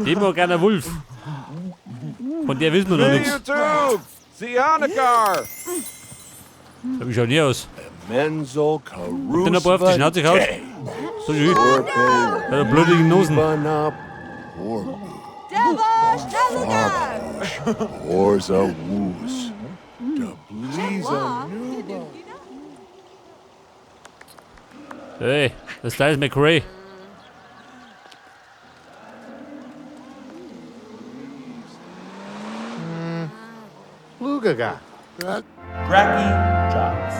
Demogorgoner Wolf. Von der wissen wir noch Hey, nichts. you two! Sianakar! Wie schaut die aus? Menzel Den ein paar auf die Schnauze gehauen. So schön. Bei der blutigen Nosen. Orza woos. Da bliza Hey, das Teil ist McRae. Lugaga. Graki Jobs.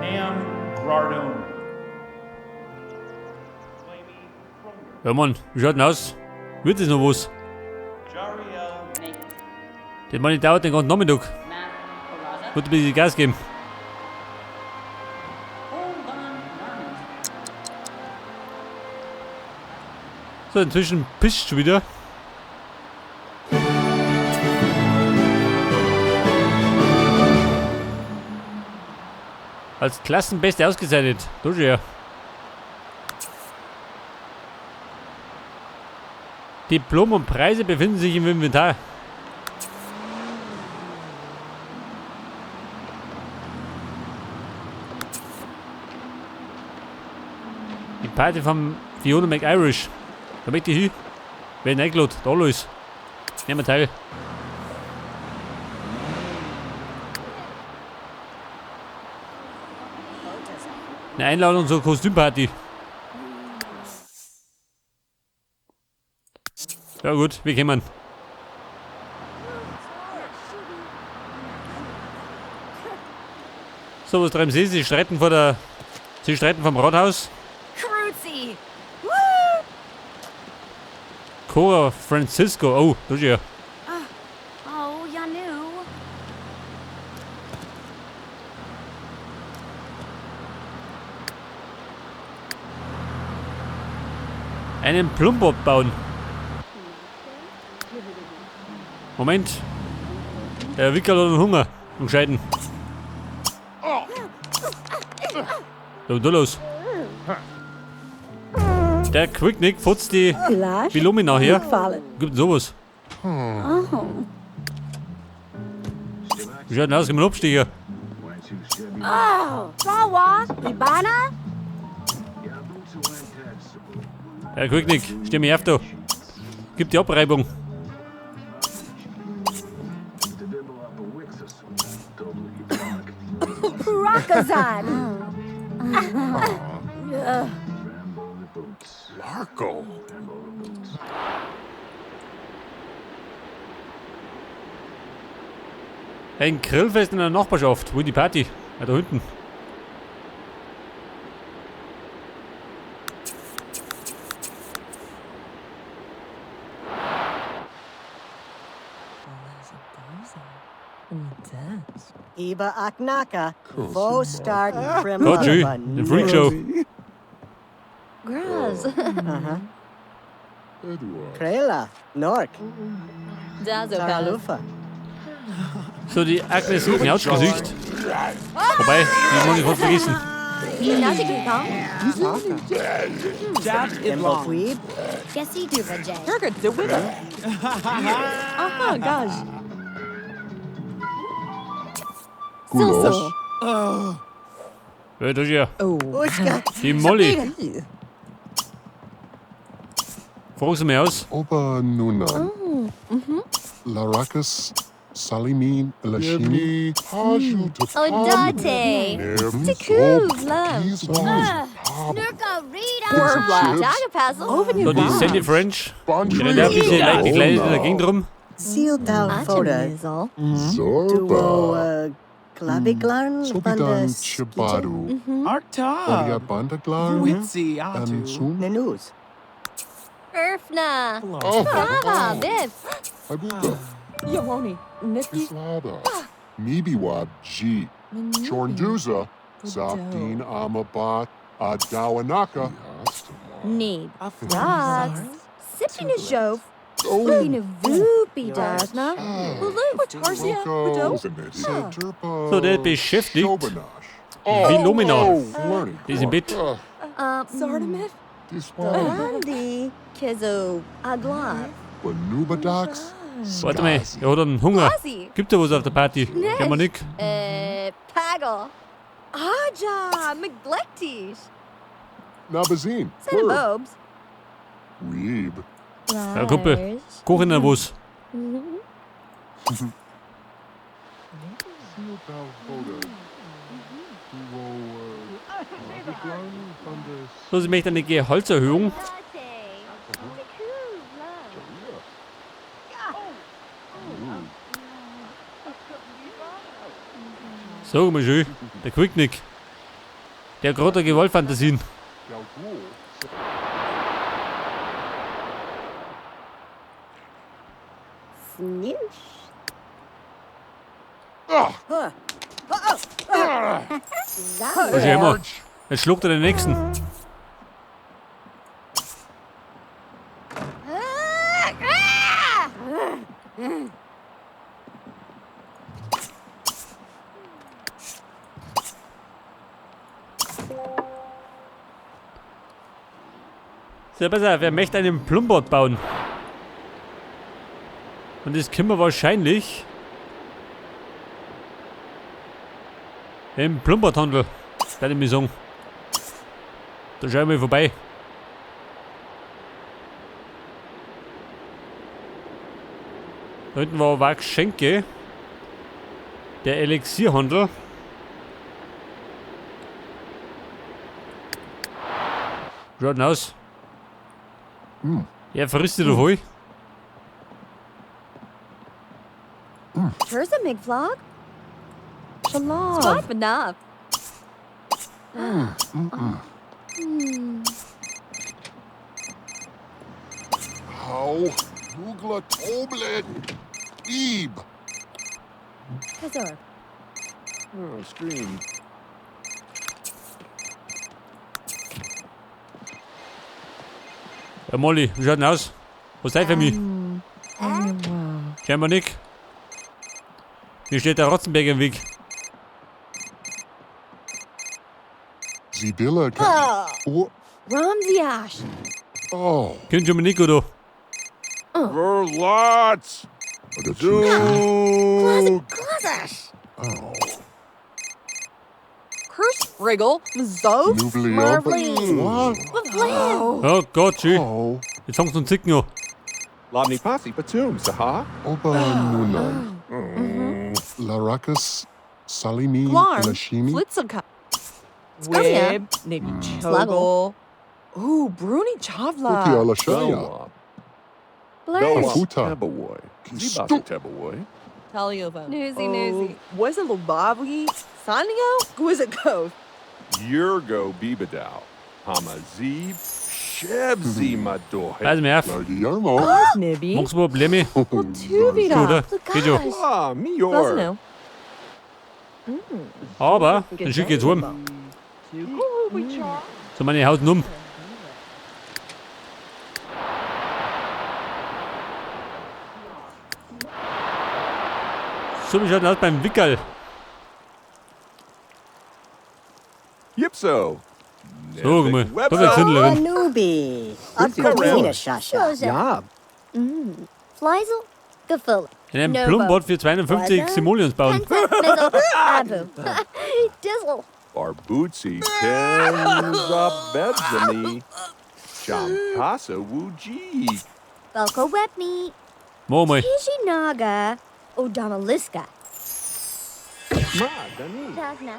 Nam Grardone. Ja Mann, wie schaut denn aus? Wird das noch was? Jariel. Das Mann, dauert den ganzen Nachmittag. Wird ein bisschen Gas geben. So, inzwischen pisst schon wieder. Als Klassenbeste ausgezeichnet. Du schon ja. Diplom und Preise befinden sich im Inventar. Die Party von Fiona McIrish. Da möchte ich hin. Wer eingeladen? Da los. Nehmen wir teil. Eine Einladung zur Kostümparty. Ja gut, wir kommen. So, was treiben Sie? Sie streiten vom Rathaus. Cruzy! Cora Francisco. Oh, das ist ja. Oh, Yanu. Einen Plumbot bauen. Moment. Der Wickel hat einen Hunger. Und scheiden. So, da los. Der Quicknick futzt die Bilumina her. Gibt sowas. Wie schaut denn aus? Gehen wir absteigen. Oh, Sawa, Ibana? Der Quicknick, steh mich auf da. Gib die Abreibung. Rakazan! Larko. Ein Grillfest in der Nachbarschaft. Wo ist die Party? Ja, da hinten. Iba Aknaka, Vo Start Gott, schön. Eine Freakshow. Graz. Krela, Nork, Dazo Talufa. So, die Agnes hat Knautschgesicht. Wobei, die muss ich nicht vergessen. Imboquib, Jesse Duvajay. Oh gosh. Gulos. Ja, das ist ja. Uska, Die Molly. Frag sie mir aus. Oba Nunan. Laracus, Salimin, Lashini, Haju, Odate. Nurka Rita. Jagapazzle. So, die Sandy French. Die rennt ein bisschen leicht gekleidet in der Gegend rum. Seal Down Foda, Zorba, Duo, Klabiglarn, Sobidan Bandas, Chibadu, Arta. Oria Bandaglarn, Witsi and Atu. Sum, Nenuz, Urfna. Oh, Brava, Biff. Habuga, Yawoni. Nifty. Islada, Mibiwab G, Chornduza, Zapdin Amabat, Adawanaka, Neeb. Rods. Sipping a shove. Oh, Looking a voopy dasna. Tarsia. So, der beschäftigt Vilumina. Die ist im Bett. Sardamit. This one. Randy. Kizo. Aglav. Banubadox. Warte mal, er hat einen Hunger. Ozzy. Gibt da was auf der Party? Nick. Kann man nicht. Pagel. Aja. McGlektish. Nabazine. Cinnabobes. Weeb. Ja, Kumpel, koch ihnen was. So, sie möchten eine Gehaltserhöhung. Sag mal schön, der Quicknick. Der hat gerade eine Gewaltfantasien. Snitch. Was ist immer? Jetzt schluckt er den nächsten. So, pass auf, er möchte einen Plumbot bauen. Und das können wir wahrscheinlich im Plumbothandel, werde ich mir sagen. Da schauen wir vorbei. Da hinten war Wax Schenke. Der Elixierhandel. Schaut aus. Er frisst dich doch voll. Here's a McVlog. Shalom. Spot enough. How? Nugla Toblet. Weeb. Kazor. Oh, scream. Ja, Molly, wie schaut denn aus? Was ist für mich? Scheinbar nicht. Mir steht der Rotzenberg im Weg. Sibylla. Oh. Ramsiash. Oh. Könnt ihr mir nicht, oder? Verlots. Oder Zug. Glazash. Oh. Wriggle. Zove. Nubli. Marvin. What? Oh Gott, schön. Oh. Jetzt fangst du an zu zicken an. Lobni Posse Batum, Saha. Oba Nunan. Laracus. Salimi. Glarm. Lashimi. Flitzuka. Scumia. Wib. Maybe Sluggle. Chogle. Ooh, Bruni Uki Chavla. Alashaya. Blurry. Afuta. Tebawoy. Stu- Zibasi Tebawoy. Taliova. Newsy. Was it Lubavi? Sanio? Who is it go? Yurgo Bibadow. Hamazib. Shebzi Madohe. Pass mir auf. Guillermo. Nibby. Machst du Probleme? Tuvida. Oder? Geht schon. Ah, Mior. Wasn't Aber, dann schick ich jetzt heim. Zu meiner Haut um. So wie schaut denn aus beim Wickel? Yipso. So, mal. Da Webster. wird's Hündlerin. Anubi. Pretty Akwabina good. Shasha. Rosa. Yob. Fleisel. Gefull. In einem Nova. Plumbot für 250 Weather. Simoleons bauen. Penta. Mizzle. Abu. Dizzle. Barbuzi. Tenza Bedzami. Chamkasa Wuji. Belko Webney. Mach mal. Kijinaga. Odonaliska. Ma, Dani. Dagna.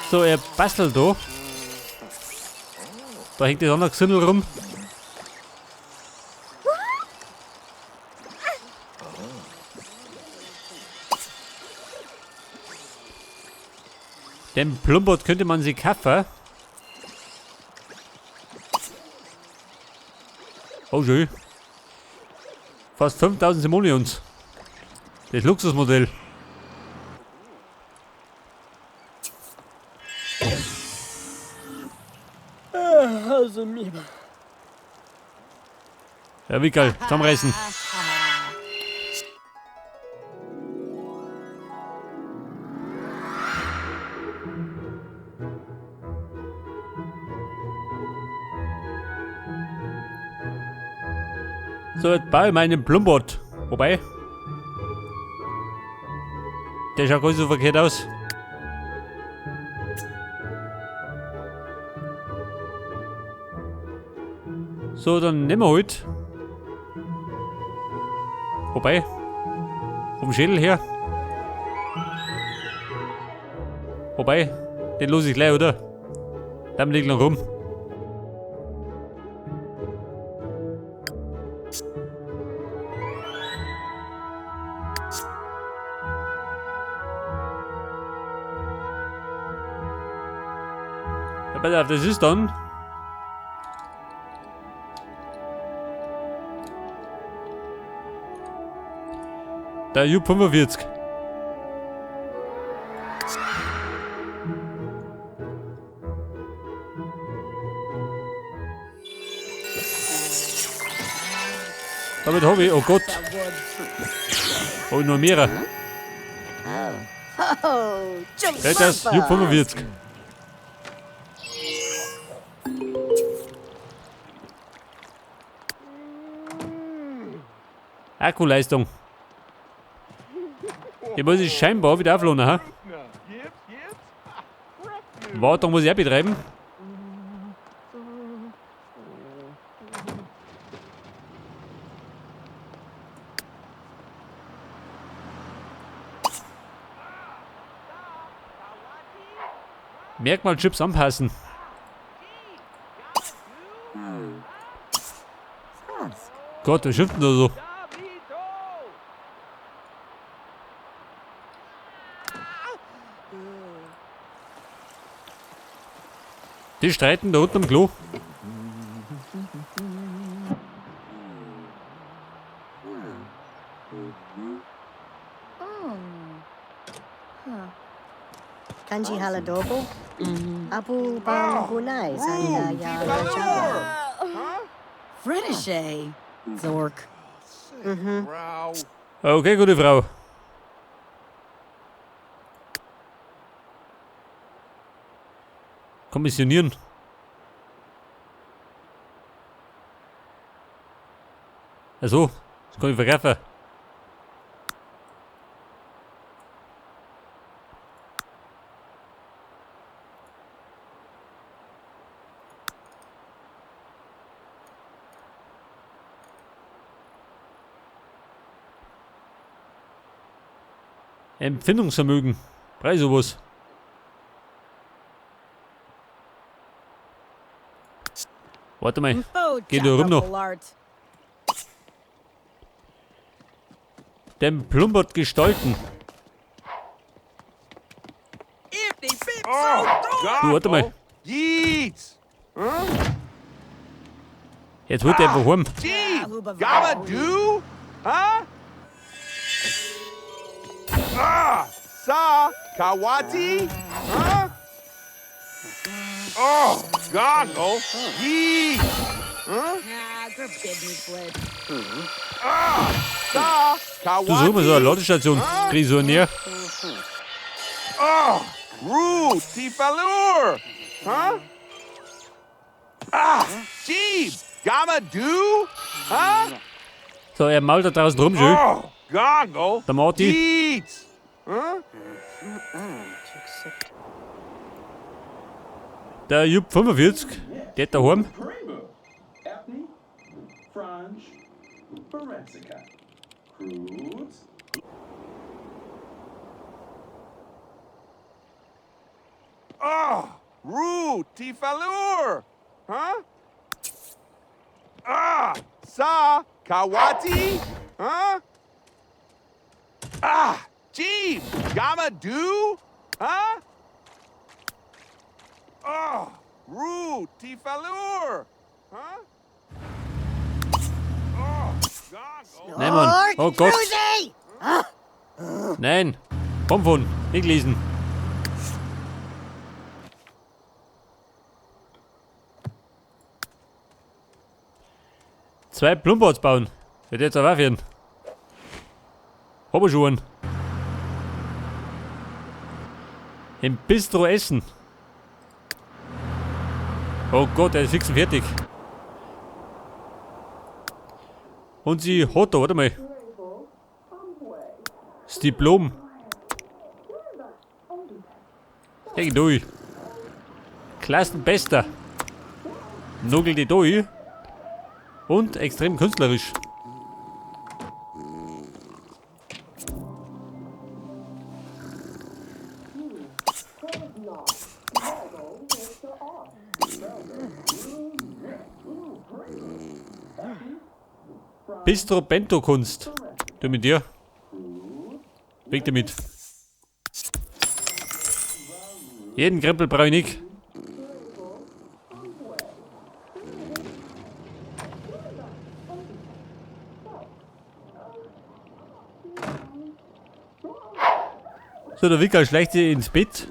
So, er bastelt da. Da hängt das andere Gesindel rum. Den Plumbot könnte man sich kaufen. Oh schön. Fast 5000 Simoleons. Das Luxusmodell. Ja, Wickel, zusammenreißen. So, jetzt baue ich meinen Plumbot. Wobei. Der schaut gar nicht so verkehrt aus. So, dann nehmen wir halt. Wobei. Vom Schädel her. Wobei. Den los ich gleich, oder? Dann liegt noch rum. Ja, pass auf, das ist dann. Der Jupp 45. Damit habe ich, oh Gott. Habe ich noch mehrere. Oh, Ja, das Jupp 45. Akkuleistung. Die muss ich scheinbar wieder aufladen, ha? Wartung muss ich auch betreiben. Merkmalchips anpassen. Gott, was schimpft denn da so? Die streiten da unten am Klo. Kanji Haladobo. Abu Bangunai Sanya Yara Java. Fretishay. Zork. Brow. Okay, gute Frau. Kommissionieren. Also, das kann ich verkaufen. Empfindungsvermögen. Preis sowas. Warte mal. Oh, Geh da rum noch. Jackal Den Plumbot gestalten. Du, warte mal. Yeet. Jetzt holt er einfach heim. Gee. Gamma do? Huh? Sa. Kawati? Huh? Oh, goggle. Yeet. Sa. Du suchst mal so eine Kawati? Ladestation. Krieg ich so näher. Oh, Roo, Tifalur. Huh? Jeeb. Gamma do? Huh? So, er malt da draußen rum schön. Oh, goggle. Der Marty. Yeet. Huh? Der Jupp 45. Der hat daheim. Kramer, Ethne, Franj, Beresica, Cruz, Oh, Roo, Tifalur. Huh? Sa. Kawati? Huh? Jeeb. Gamma do? Huh? Oh, Roo, Tifalur. Huh? Oh, goggle. Nein, Mann. Oh Gott. Nein. Bonbon. Nicht lesen. 2 Plumboards bauen. Wird jetzt auch werden. Oberschuhen. Im Bistro essen. Oh Gott, der ist fix und fertig. Und sie hat da, warte mal. Das Diplom. Hey, du. Klassenbester. Nugel die durch. Und extrem künstlerisch. Bistro Bento Kunst. Du mit dir. Weg damit. Jeden Krempel brauche ich nicht. So, der Wicker schleicht sich ins Bett.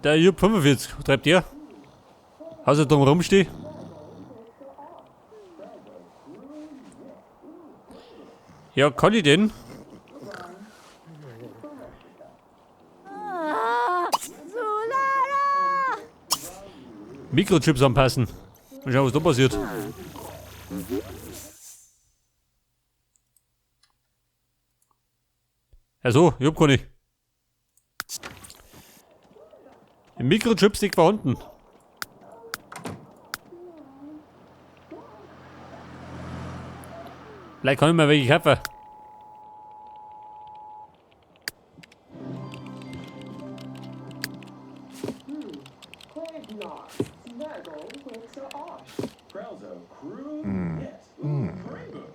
Der Jupp 45, was treibt ihr? Außer drum rumstehen. Ja, kann ich denn? Mikrochips anpassen. Mal schauen, was da passiert. Also, ich hab keine. Ein Mikrochipstick vorhanden. Vielleicht kann ich mir welche kaufen. Krauser, Crew, yes. Ooh, Rainbow.